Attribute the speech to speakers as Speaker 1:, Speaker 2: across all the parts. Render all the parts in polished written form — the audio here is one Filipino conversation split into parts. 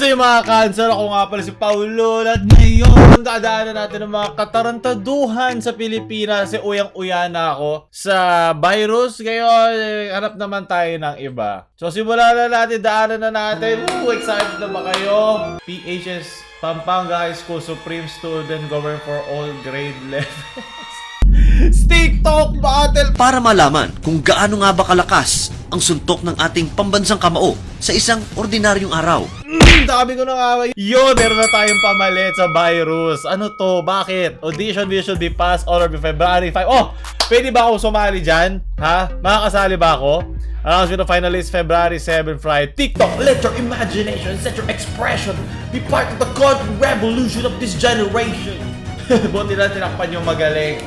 Speaker 1: Sa mga cancer, ako nga pala si PaoLUL at ngayon dadaanan natin ng mga katarantaduhan sa Pilipinas kasi uyang-uya na ako sa virus. Ngayon, hanap naman tayo ng iba. So simulan na natin, daanan na natin. Excited na ba kayo? PHS Pampanga High School Supreme Student Government for all grade levels. TikTok battle!
Speaker 2: Para malaman kung gaano nga ba kalakas ang suntok ng ating pambansang kamao sa isang ordinaryong araw.
Speaker 1: Dami ko nang away. Yo, meron na tayong pamalit sa virus. Ano to? Bakit? Audition should be passed on or by February 5. Oh, pwede ba ako sumali dyan? Ha? Makakasali ba ako? Announcement of finalists February 7 Friday. TikTok, let your imagination, set your expression. Be part of the content revolution of this generation. Buti na tinakpan yung magaling.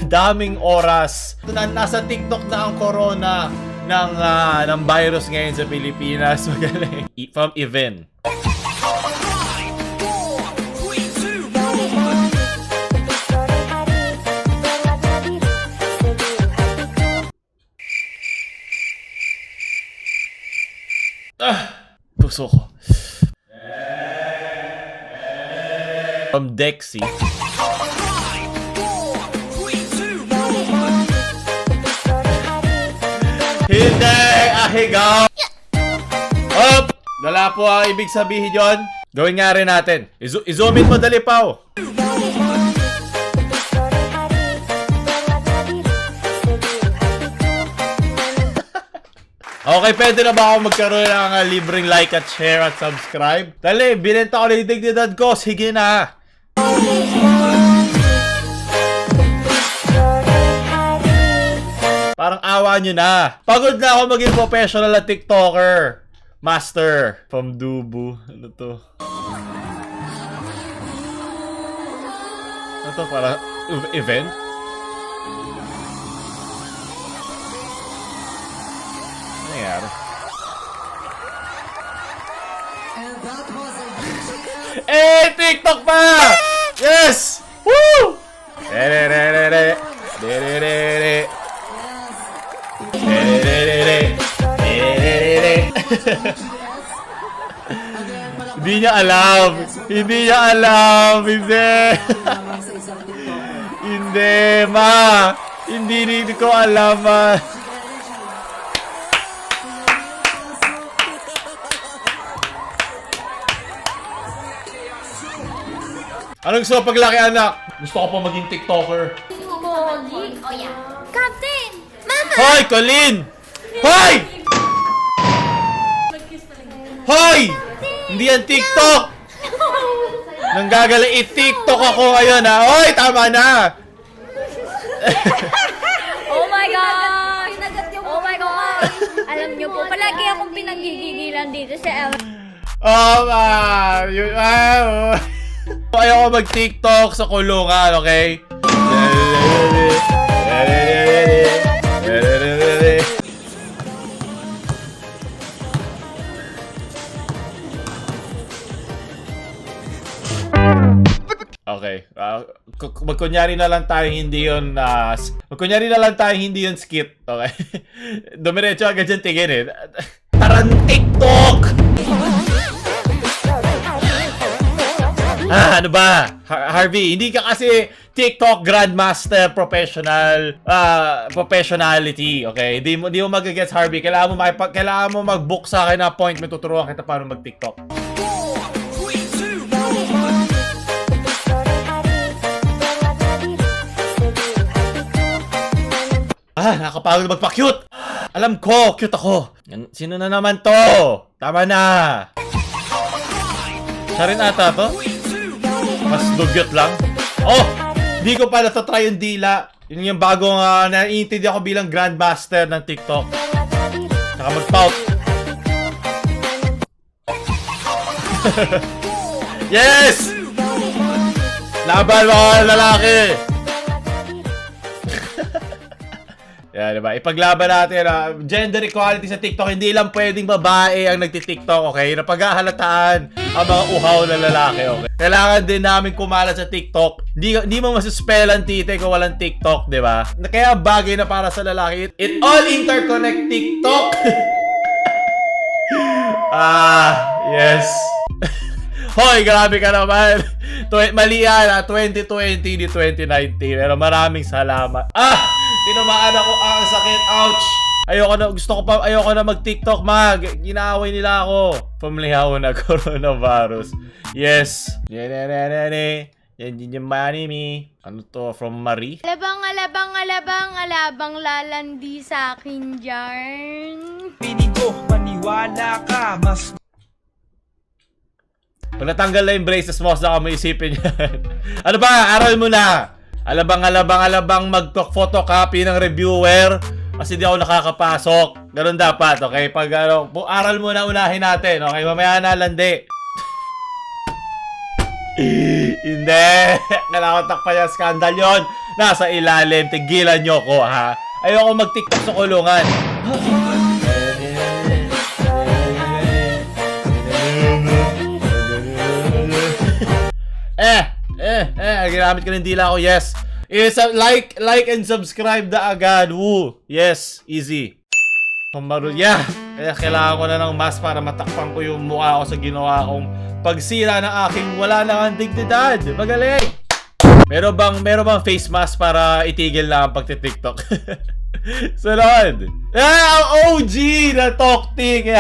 Speaker 1: Daming oras. Nasa TikTok na ang corona ng virus ngayon sa Pilipinas. Magaling. From event. Puso ko. From Dexy. Hindi! Ahigaw! Op! Wala po ang ibig sabihin yon. Gawin nga rin natin. I-zoom in mo dali, Pao. Okay, pwede na ba ako magkaroon ng libreng like at share at subscribe? Dali, binenta ko na yung dignidad ko. Sige na. Parang awa nyo na. Pagod na ako maging professional na TikToker. Master. From Dubu. Ano to? Ano to? Para event? Ano nangyari? Eh! TikTok pa! Yes! Woo! Re-re-re-re-re. Re-re-re-re. Hindi niya alam. Hindi niya alam. Hindi. Hindi, ma. Hindi ko alam, ma. Anong gusto ko paglaki, anak? Gusto ko pa maging TikToker.
Speaker 3: Pogi? Oh yeah. Captain! Mama!
Speaker 1: Hoy, Colin! Hoy! Hoy! Hindi yan TikTok! Nanggagaling i-TikTok ako ngayon, ha? Hoy, tama na!
Speaker 3: Oh my God! Oh my God! Alam niyo po, palagi akong pinaggigigilan dito sa
Speaker 1: Oh, ma! Ayoko mag-TikTok sa kulungan, okay? Okay. Magkunyari na lang tayo hindi yun magkunyari na lang tayo hindi yun skit. Okay? Dumiretso agad dyan tingin eh. Taran TikTok! Ano ba? Harvey, hindi ka kasi TikTok Grandmaster professionality, okay? Di mo magagets, Harvey. Kailangan mo mag-book sa akin na appointment, tuturuan kita paano mag-TikTok. Nakapagod magpa-cute. Alam ko, cute ako. Sino na naman to? Tama na. Siya rin ata to? Mas dugyot lang. Oh! Di ko pa natatry yung dila. Yun yung bagong naiintindi ako bilang grandmaster ng TikTok. Saka mag-pout. Yes! Laban mga lalaki! Yan, diba? Ipaglaban natin, gender equality sa TikTok. Hindi lang pwedeng babae ang nagti-TikTok, okay? Napaghahalataan ang mga uhaw na lalaki, okay? Kailangan din namin kumalat sa TikTok. Hindi mo masuspell ang tite kung walang TikTok, diba? Kaya bagay na para sa lalaki. It all interconnect TikTok! Yes. Hoy, grabe ka naman. Mali yan, 2020 di 2019. Pero maraming salamat. Tinamaan ako. Ang sakit. Ouch. Ayoko na mag-TikTok, mag. Ginaaway nila ako. Pamlihaw na coronavirus. Yes. Yan yung money me. Ano to? From Marie?
Speaker 3: Alabang lalandi sa akin dyan.
Speaker 4: Piling ko, maniwala ka, mas
Speaker 1: Pag natanggal na yung braces mo, saka mo isipin yan. Ano ba? Aral mo na. Alabang mag-photocopy ng reviewer. Kasi di ako nakakapasok. Ganun dapat, okay? Pag aral mo na, unahin natin, okay? Mamaya na, landi. Hindi. Kailangan takpan yung skandal yun. Nasa ilalim. Tigilan nyo ko, ha? Ayoko mag-TikTok sa kulungan. Ginamit ko ng dila ko, yes. Like and subscribe na agad. Woo. Yes, easy. Yeah. Kaya kailangan ko na ng mask para matakpan ko yung mukha ko sa ginawa kong pagsira ng aking wala nang dignidad. Magaling. Meron bang face mask para itigil lang ang pagti-TikTok? Sunod. OG na Toktik.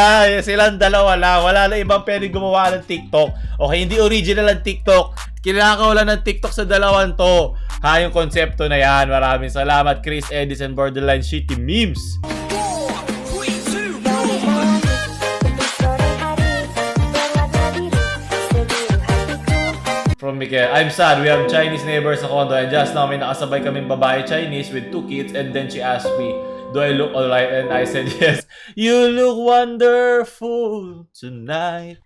Speaker 1: Silang dalawa lang. Wala na ibang pwede gumawa ng TikTok. Okay, hindi original ang TikTok. Kailangan wala ng TikTok sa dalawang to. Yung konsepto na yan. Maraming salamat, Chris Edison Borderline Shitty Memes. From Miguel, I'm sad. We have Chinese neighbors sa condo and just now may nakasabay kaming babae Chinese with 2 kids and then she asked me, do I look alright? And I said yes. You look wonderful tonight.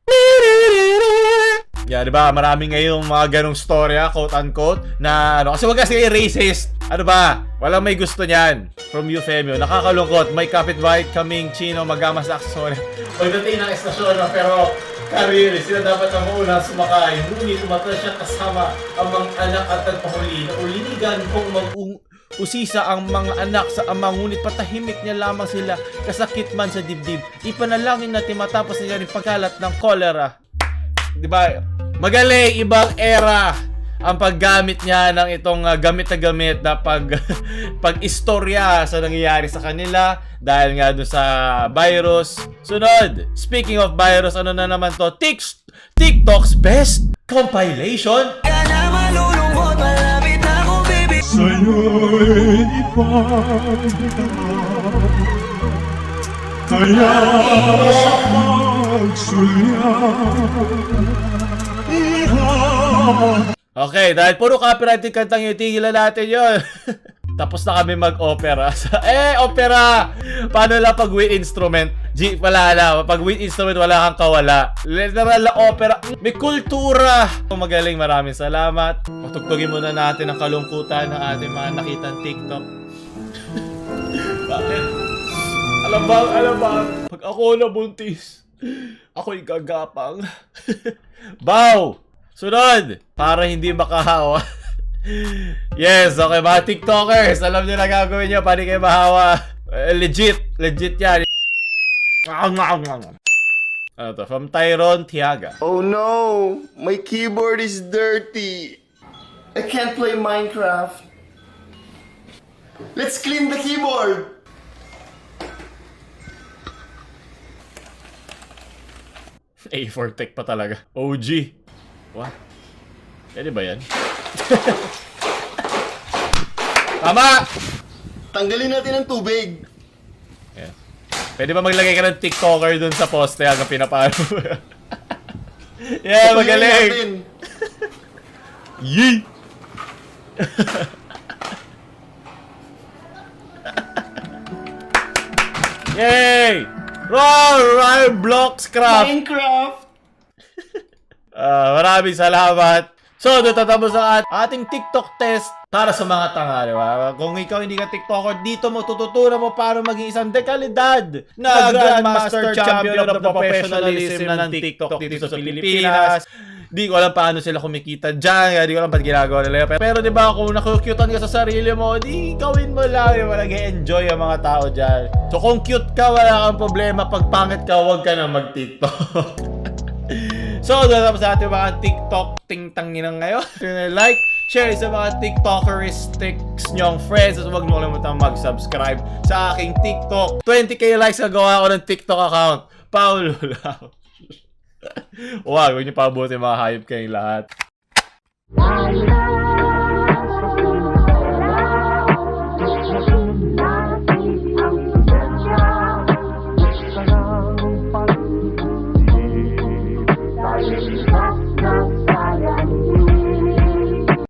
Speaker 1: Yeah, diba? Maraming ngayong mga ganong storya, quote-unquote, na kasi wag kasi racist. Ano ba? Walang may gusto niyan. From Eufemio, nakakalungkot. May kapitbahay kaming Chino magamas na aksesorya. Pagdating ng estasyon na pero karili, sila dapat ang mauna sumakay. Ngunit umatras siya kasama ang mga anak at nagpahuli. Naulinigan kong usisa ang mga anak sa ama, ngunit patahimik niya lamang sila. Kasakit man sa dibdib. Ipanalangin natin matapos niya rin pagkalat ng kolera. Diba? Magaling, ibang era ang paggamit niya ng itong gamit na gamit na pag-istorya sa nangyayari sa kanila dahil nga doon sa virus. Sunod, speaking of virus, ano na naman to? TikTok's best compilation.
Speaker 5: Sa'yo'y ipagdamag, kaya magsulya.
Speaker 1: Okay, dahil puro copyright yung kantang yun, tigilan natin yun. Tapos na kami mag-opera. Opera! Paano lang pag wind instrument? Wala na. Pag wind instrument, wala kang kawala. Literal na opera. May kultura. Magaling, maraming salamat. Matugtugin muna natin ang kalungkutan ng ating mga nakitang TikTok. Bakit? Alam ba? Pag ako nabuntis, ako'y gagapang. Bow! Sunod! Para hindi makahawa. Yes, okay, mga TikTokers, alam nyo na gagawin nyo, paano kayo mahawa. Legit yan. Ano to? From Tyrone Tiaga.
Speaker 6: Oh no, my keyboard is dirty. I can't play Minecraft. Let's clean the keyboard.
Speaker 1: A4 tech pa talaga. OG. What? Pwede ba yan? Tama!
Speaker 6: Tanggalin natin ang tubig.
Speaker 1: Yeah. Pwede ba maglagay ka ng TikToker dun sa poste hanggang pinapalo? Yeah, magaling! Yee! Yay! Roll! Blocks craft!
Speaker 6: Minecraft!
Speaker 1: Maraming salamat. So, natatapos ang ating TikTok test para sa mga tanga, di ba? Kung ikaw hindi ka TikToker, dito mo tututunan mo paano maging isang dekalidad na Grandmaster Champion of the Professionalism ng TikTok dito sa Pilipinas. Di ko alam paano sila kumikita dyan, di ko alam ba't ginagawa nila. Pero di ba, kung nakukyutan ka sa sarili mo, di gawin mo lang, nag-enjoy ang mga tao dyan. So, kung cute ka, wala kang problema. Pag pangit ka, huwag ka na mag-TikTok. So, doon naman sa ating mga TikTok ting-tanginang ngayon. Like, share sa mga TikTokeristics nyong friends at huwag nyo kalimutan mag-subscribe sa aking TikTok. 20k likes gagawa ako ng TikTok account. PaoLUL. Huwag nyo pabuti mga hayop kayong lahat.